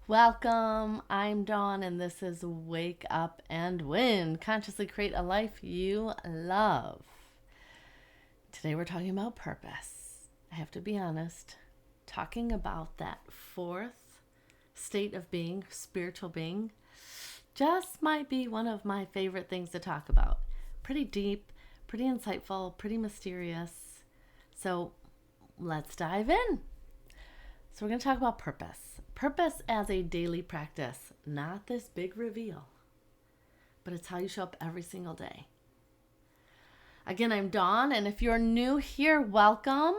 Welcome. I'm Dawn, and this is Wake Up and Win. Consciously create a life you love. Today we're talking about purpose. I have to be honest, talking about that fourth state of being, spiritual being, just might be one of my favorite things to talk about. Pretty deep, pretty insightful, pretty mysterious. So let's dive in. So we're going to talk about purpose. Purpose as a daily practice, not this big reveal, but it's how you show up every single day. Again, I'm Dawn, and if you're new here, welcome.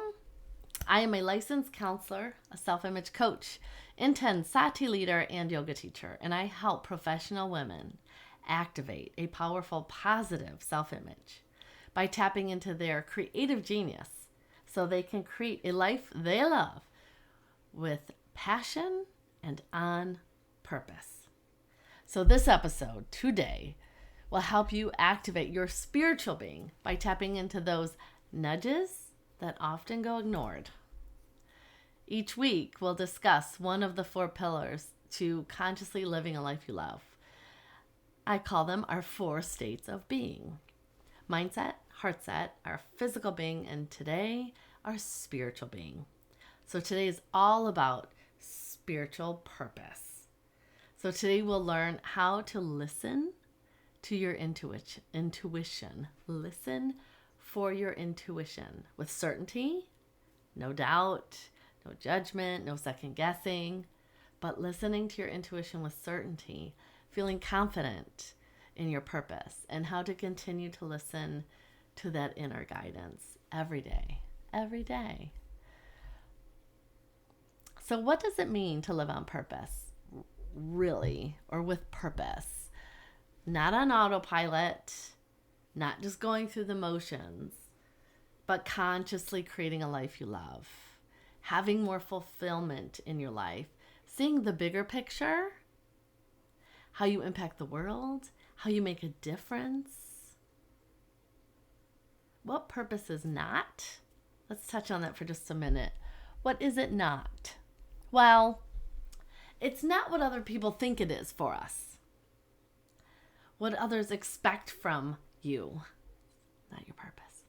I am a licensed counselor, a self-image coach, intense sati leader, and yoga teacher, and I help professional women activate a powerful, positive self-image by tapping into their creative genius so they can create a life they love with passion and on purpose. So this episode today will help you activate your spiritual being by tapping into those nudges that often go ignored. Each week, we'll discuss one of the four pillars to consciously living a life you love. I call them our four states of being: mindset, heart set, our physical being, and today, our spiritual being. So today is all about spiritual purpose. So today we'll learn how to listen to your intuition. Listen for your intuition with certainty, no doubt, no judgment, no second guessing, but listening to your intuition with certainty, feeling confident in your purpose, and how to continue to listen to that inner guidance every day, every day. So what does it mean to live on purpose, really, or with purpose? Not on autopilot, not just going through the motions, but consciously creating a life you love, having more fulfillment in your life, seeing the bigger picture, how you impact the world, how you make a difference. What purpose is not? Let's touch on that for just a minute. What is it not? Well, it's not what other people think it is for us. What others expect from you, not your purpose.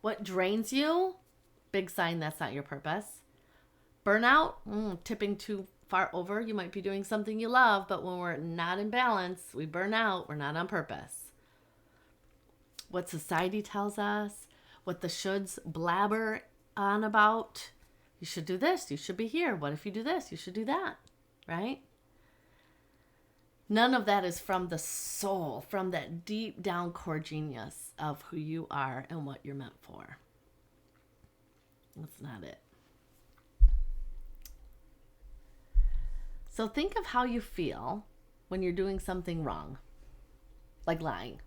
What drains you? Big sign that's not your purpose. Burnout? Tipping too far over. You might be doing something you love, but when we're not in balance, we burn out. We're not on purpose. What society tells us, what the shoulds blabber on about. You should do this. You should be here. What if you do this? You should do that, right? None of that is from the soul, from that deep down core genius of who you are and what you're meant for. That's not it. So think of how you feel when you're doing something wrong, like lying.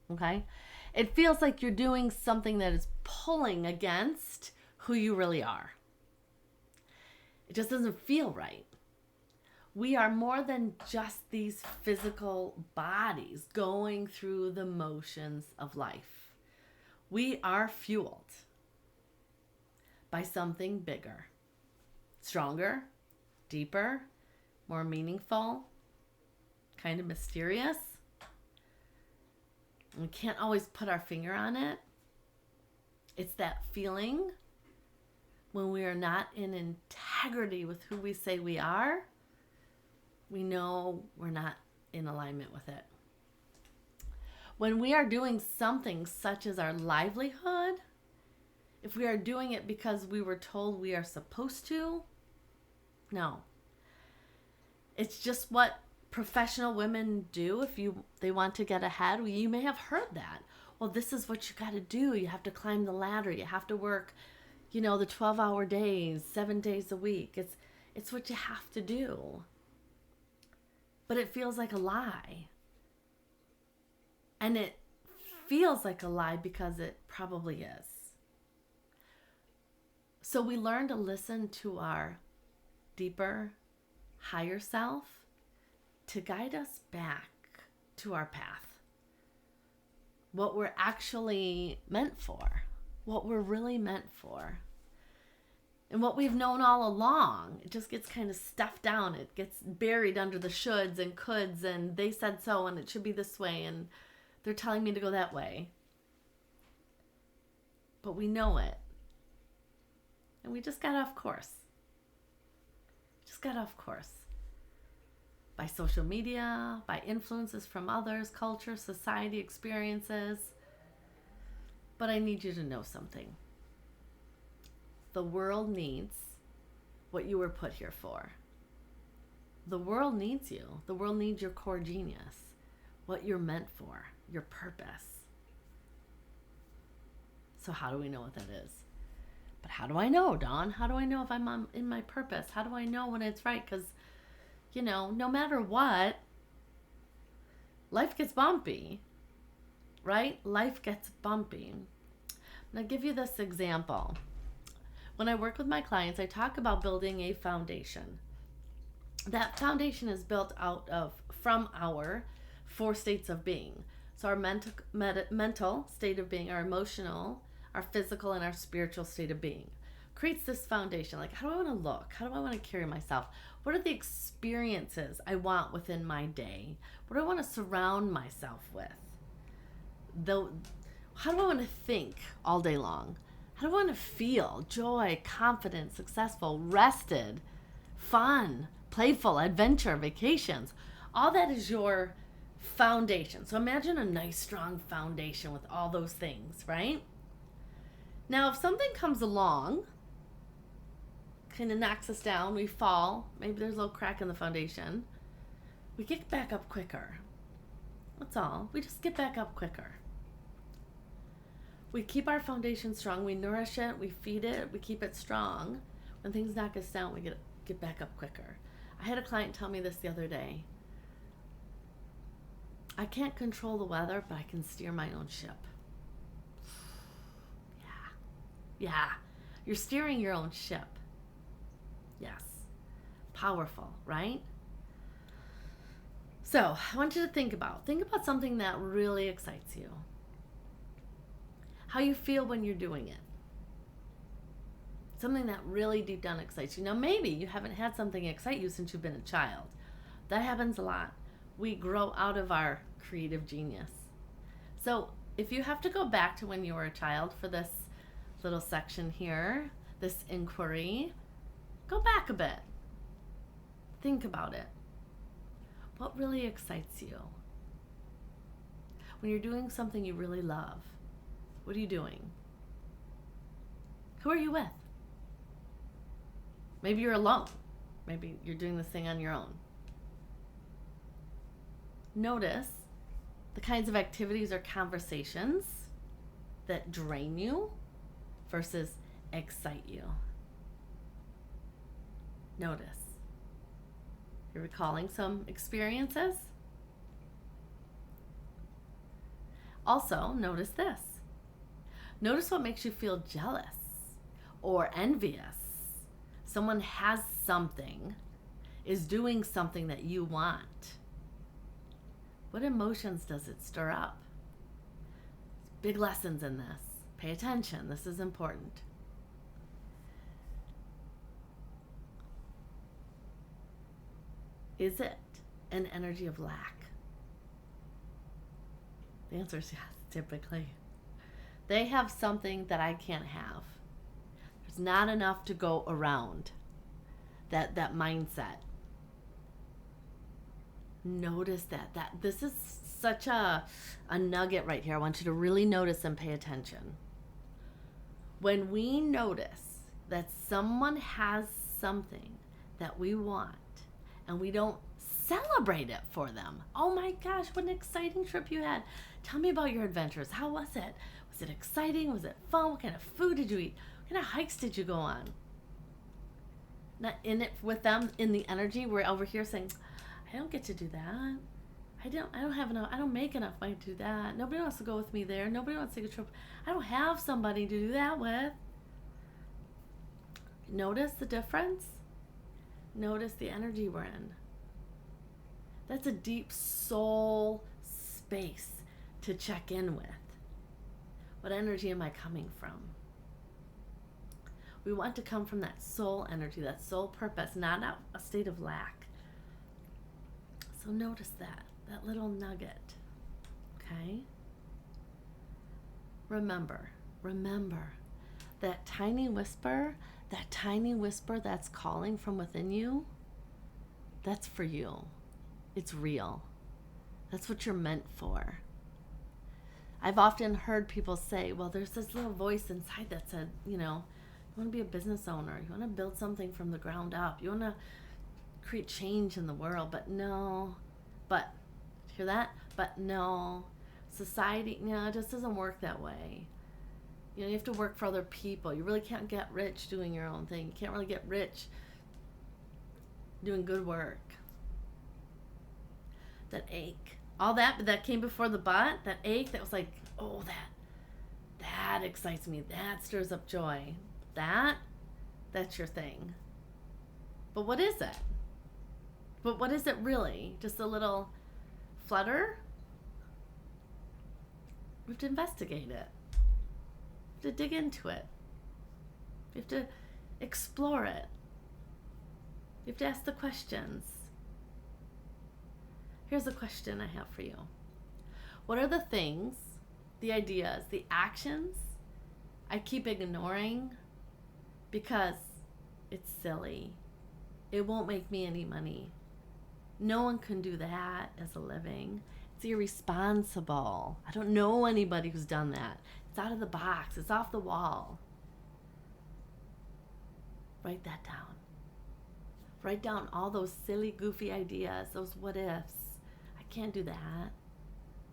Okay? It feels like you're doing something that is pulling against who you really are. It just doesn't feel right. We are more than just these physical bodies going through the motions of life. We are fueled by something bigger, stronger, deeper, more meaningful, kind of mysterious. We can't always put our finger on it. It's that feeling when we are not in integrity with who we say we are. We know we're not in alignment with it. When we are doing something such as our livelihood, if we are doing it because we were told we are supposed to, no. It's just what professional women do if they want to get ahead. You may have heard that. Well, this is what you got to do. You have to climb the ladder. You have to work, the 12-hour days, 7 days a week. It's what you have to do. But it feels like a lie. And it feels like a lie because it probably is. So we learn to listen to our deeper, higher self to guide us back to our path. What we're actually meant for. What we're really meant for. And what we've known all along, it just gets kind of stuffed down. It gets buried under the shoulds and coulds, and they said so, and it should be this way, and they're telling me to go that way. But we know it. And we just got off course. Just got off course. By social media, by influences from others, culture, society, experiences. But I need you to know something. The world needs what you were put here for. The world needs you. The world needs your core genius, what you're meant for, your purpose. So how do we know what that is? But how do I know, Dawn? How do I know if I'm in my purpose? How do I know when it's right? Because, no matter what, life gets bumpy, right? Life gets bumpy. I'm going to give you this example. When I work with my clients, I talk about building a foundation. That foundation is built from our 4 states of being. So our mental state of being, our emotional, our physical, and our spiritual state of being creates this foundation. Like, how do I want to look? How do I want to carry myself? What are the experiences I want within my day? What do I want to surround myself with? How do I want to think all day long? How do I want to feel? Joy, confident, successful, rested, fun, playful, adventure, vacations. All that is your foundation. So imagine a nice, strong foundation with all those things, right? Now, if something comes along, kind of knocks us down, we fall, maybe there's a little crack in the foundation, we get back up quicker. That's all. We just get back up quicker. We keep our foundation strong. We nourish it. We feed it. We keep it strong. When things knock us down, we get back up quicker. I had a client tell me this the other day. I can't control the weather, but I can steer my own ship. Yeah. You're steering your own ship. Yes. Powerful, right? So I want you to think about something that really excites you. How you feel when you're doing it. Something that really deep down excites you. Now, maybe you haven't had something excite you since you've been a child. That happens a lot. We grow out of our creative genius. So if you have to go back to when you were a child for this little section here, this inquiry, go back a bit. Think about it. What really excites you? When you're doing something you really love, what are you doing? Who are you with? Maybe you're alone. Maybe you're doing this thing on your own. Notice the kinds of activities or conversations that drain you versus excite you. Notice. You're recalling some experiences. Also, notice this. Notice what makes you feel jealous or envious. Someone has something, is doing something that you want. What emotions does it stir up? Big lessons in this. Pay attention. This is important. Is it an energy of lack? The answer is yes, typically. They have something that I can't have. There's not enough to go around. That mindset. Notice that. This is such a nugget right here. I want you to really notice and pay attention. When we notice that someone has something that we want and we don't celebrate it for them. Oh my gosh, what an exciting trip you had. Tell me about your adventures. How was it? Was it exciting? Was it fun? What kind of food did you eat? What kind of hikes did you go on? Not in it with them, in the energy. We're over here saying, I don't get to do that. I don't have enough. I don't make enough money to do that. Nobody wants to go with me there. Nobody wants to take a trip. I don't have somebody to do that with. Notice the difference. Notice the energy we're in. That's a deep soul space to check in with. What energy am I coming from? We want to come from that soul energy, that soul purpose, not a state of lack. So notice that little nugget, okay? Remember, that tiny whisper that's calling from within you, that's for you. It's real. That's what you're meant for. I've often heard people say, well, there's this little voice inside that said, you want to be a business owner. You want to build something from the ground up. You want to create change in the world. But no. But, hear that? But no. Society, it just doesn't work that way. You have to work for other people. You really can't get rich doing your own thing. You can't really get rich doing good work. That ache. All that came before the but, that ache, that was like, oh, that excites me. That stirs up joy. That's your thing. But what is it? But what is it really? Just a little flutter? We have to investigate it. We have to dig into it. We have to explore it. You have to ask the questions. Here's a question I have for you. What are the things, the ideas, the actions I keep ignoring because it's silly? It won't make me any money. No one can do that as a living. It's irresponsible. I don't know anybody who's done that. It's out of the box. It's off the wall. Write that down. Write down all those silly, goofy ideas, those what ifs. I can't do that.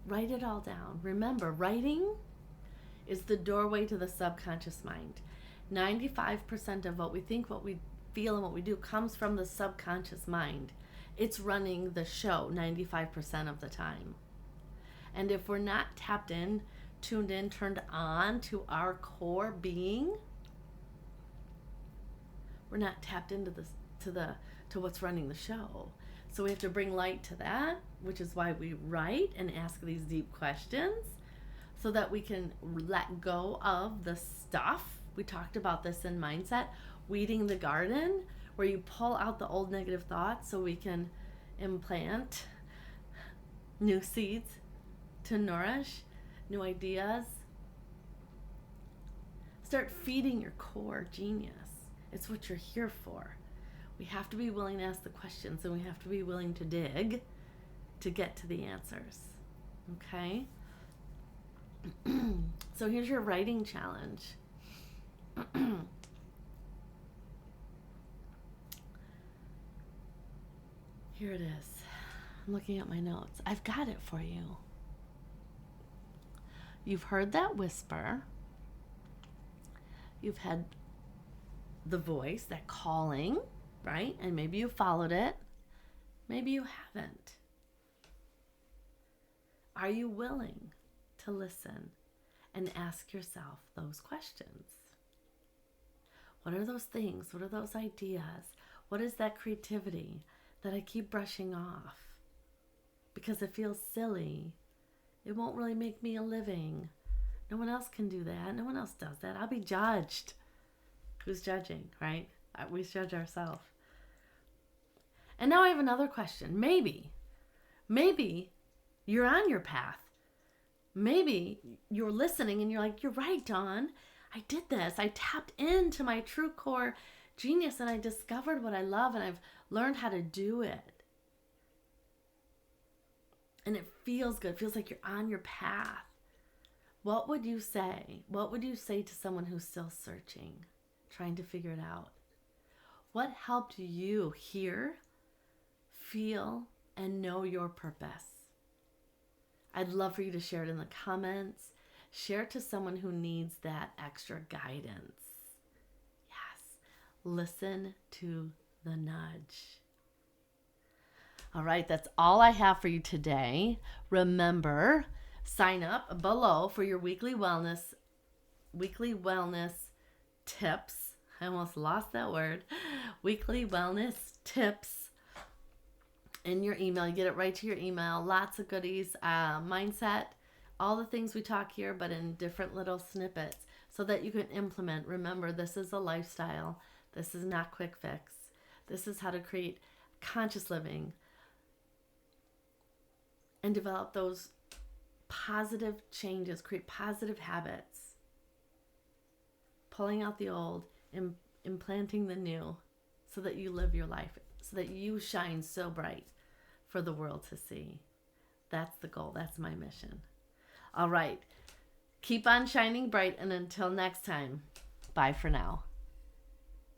Write it all down. Remember, writing is the doorway to the subconscious mind. 95% of what we think, what we feel, and what we do comes from the subconscious mind. It's running the show 95% of the time. And if we're not tapped in, tuned in, turned on to our core being, we're not tapped into to what's running the show. So we have to bring light to that, which is why we write and ask these deep questions, so that we can let go of the stuff. We talked about this in mindset, weeding the garden, where you pull out the old negative thoughts so we can implant new seeds to nourish, new ideas. Start feeding your core genius. It's what you're here for. We have to be willing to ask the questions, and we have to be willing to dig to get to the answers. Okay? So here's your writing challenge. Here it is. I'm looking at my notes. I've got it for you. You've heard that whisper. You've had the voice, that calling, right? And maybe you followed it. Maybe you haven't. Are you willing to listen and ask yourself those questions? What are those things? What are those ideas? What is that creativity that I keep brushing off because it feels silly? It won't really make me a living. No one else can do that. No one else does that. I'll be judged. Who's judging, right? We judge ourselves. And now I have another question. Maybe you're on your path. Maybe you're listening and you're like, you're right, Dawn. I did this. I tapped into my true core genius and I discovered what I love and I've learned how to do it. And it feels good. It feels like you're on your path. What would you say? What would you say to someone who's still searching, trying to figure it out? What helped you hear, feel, and know your purpose? I'd love for you to share it in the comments. Share it to someone who needs that extra guidance. Yes, listen to the nudge. All right, that's all I have for you today. Remember, sign up below for your weekly wellness tips. I almost lost that word. Weekly wellness tips in your email. You get it right to your email. Lots of goodies, mindset, all the things we talk here, but in different little snippets. so that you can implement. Remember, this is a lifestyle. This is not quick fix. This is how to create conscious living and develop those positive changes, create positive habits, pulling out the old and implanting the new so that you live your life, so that you shine so bright for the world to see. That's the goal. That's my mission. All right. Keep on shining bright, and until next time, bye for now.